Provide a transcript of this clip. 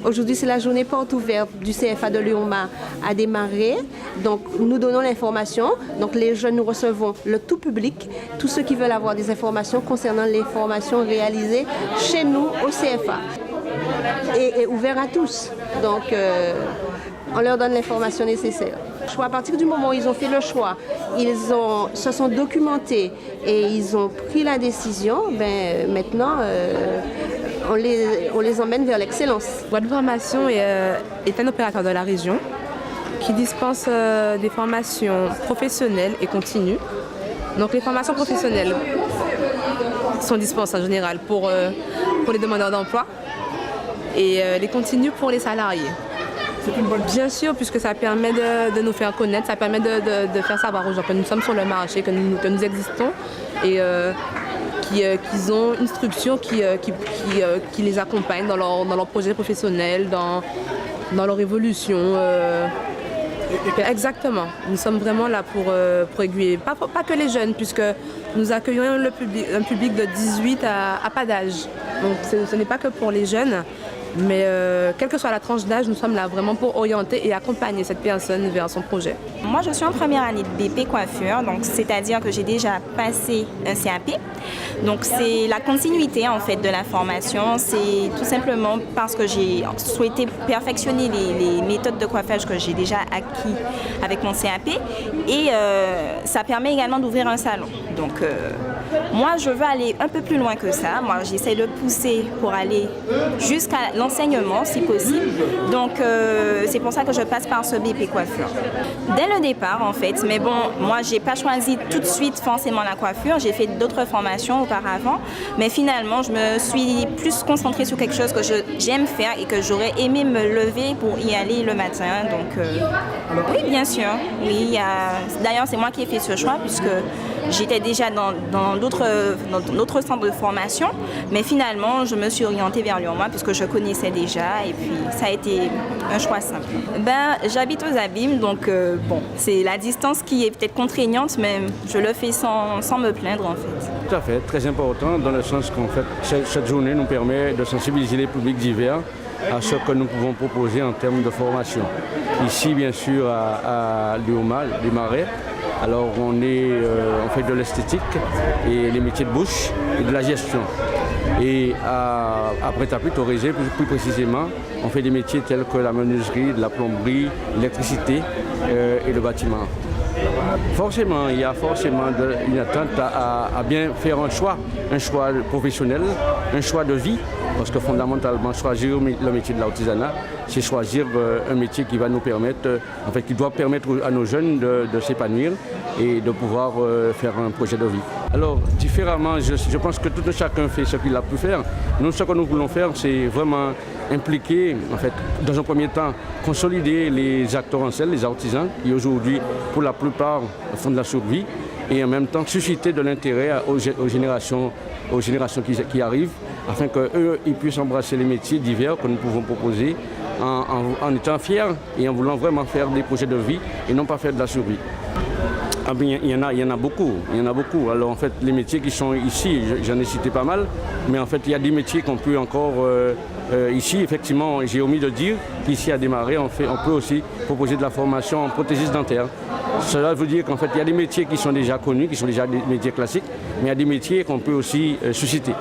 Aujourd'hui, c'est la journée porte ouverte du CFA de Léoma a démarré. Donc, nous donnons l'information. Donc, les jeunes, nous recevons le tout public, tous ceux qui veulent avoir des informations concernant les formations réalisées chez nous au CFA. Et ouvert à tous. Donc, on leur donne l'information nécessaire. À partir du moment où ils ont fait le choix, se sont documentés et ils ont pris la décision, maintenant, on les emmène vers l'excellence. Boîte de formation est un opérateur de la région qui dispense des formations professionnelles et continues. Donc les formations professionnelles sont dispensées en général pour les demandeurs d'emploi et les continues pour les salariés. Bien sûr, puisque ça permet de nous faire connaître, ça permet de faire savoir aux gens que nous sommes sur le marché, que nous existons et qu'ils ont une structure qui les accompagne dans leur projet professionnel, dans leur évolution. Exactement, nous sommes vraiment là pour aiguiller, pas que les jeunes, puisque nous accueillons un public de 18 à pas d'âge. Donc ce n'est pas que pour les jeunes. Mais quelle que soit la tranche d'âge, nous sommes là vraiment pour orienter et accompagner cette personne vers son projet. Moi, je suis en première année de BP coiffure, donc c'est-à-dire que j'ai déjà passé un CAP. Donc c'est la continuité en fait de la formation. C'est tout simplement parce que j'ai souhaité perfectionner les méthodes de coiffage que j'ai déjà acquis avec mon CAP. Et ça permet également d'ouvrir un salon. Donc moi, je veux aller un peu plus loin que ça. Moi, j'essaie de pousser pour aller jusqu'à l'enseignement, si possible. Donc, c'est pour ça que je passe par ce BP coiffure. Dès le départ, en fait. Mais bon, moi, j'ai pas choisi tout de suite forcément la coiffure. J'ai fait d'autres formations auparavant. Mais finalement, je me suis plus concentrée sur quelque chose que j'aime faire et que j'aurais aimé me lever pour y aller le matin. Donc, oui, bien sûr. Oui, d'ailleurs, c'est moi qui ai fait ce choix puisque j'étais déjà dans d'autres centres de formation, mais finalement, je me suis orientée vers Léoma puisque je connaissais déjà et puis ça a été un choix simple. J'habite aux Abîmes, donc bon, c'est la distance qui est peut-être contraignante, mais je le fais sans me plaindre en fait. Tout à fait, très important dans le sens qu'en fait, cette journée nous permet de sensibiliser les publics divers à ce que nous pouvons proposer en termes de formation. Ici, bien sûr, à Léoma, les Marais, alors on fait de l'esthétique et les métiers de bouche et de la gestion. Et à Prêt-à-Pied, plus précisément, on fait des métiers tels que la menuiserie, la plomberie, l'électricité et le bâtiment. Forcément, il y a forcément une attente à bien faire un choix professionnel, un choix de vie, parce que fondamentalement, choisir le métier de l'artisanat, c'est choisir un métier qui va nous permettre, qui doit permettre à nos jeunes de s'épanouir et de pouvoir faire un projet de vie. Alors, différemment, je pense que tout chacun fait ce qu'il a pu faire. Nous, ce que nous voulons faire, c'est vraiment impliquer, dans un premier temps, consolider les acteurs en selle, les artisans, qui aujourd'hui, pour la plupart, font de la survie, et en même temps susciter de l'intérêt aux générations qui arrivent, afin qu'eux, ils puissent embrasser les métiers divers que nous pouvons proposer en étant fiers et en voulant vraiment faire des projets de vie et non pas faire de la survie. Il y en a beaucoup. Alors en fait, les métiers qui sont ici, j'en ai cité pas mal, mais en fait, il y a des métiers qu'on peut encore ici, effectivement, j'ai omis de dire qu'ici à Démarrer, on peut aussi proposer de la formation en prothésiste dentaire. Cela veut dire qu'en fait, il y a des métiers qui sont déjà connus, qui sont déjà des métiers classiques, mais il y a des métiers qu'on peut aussi susciter.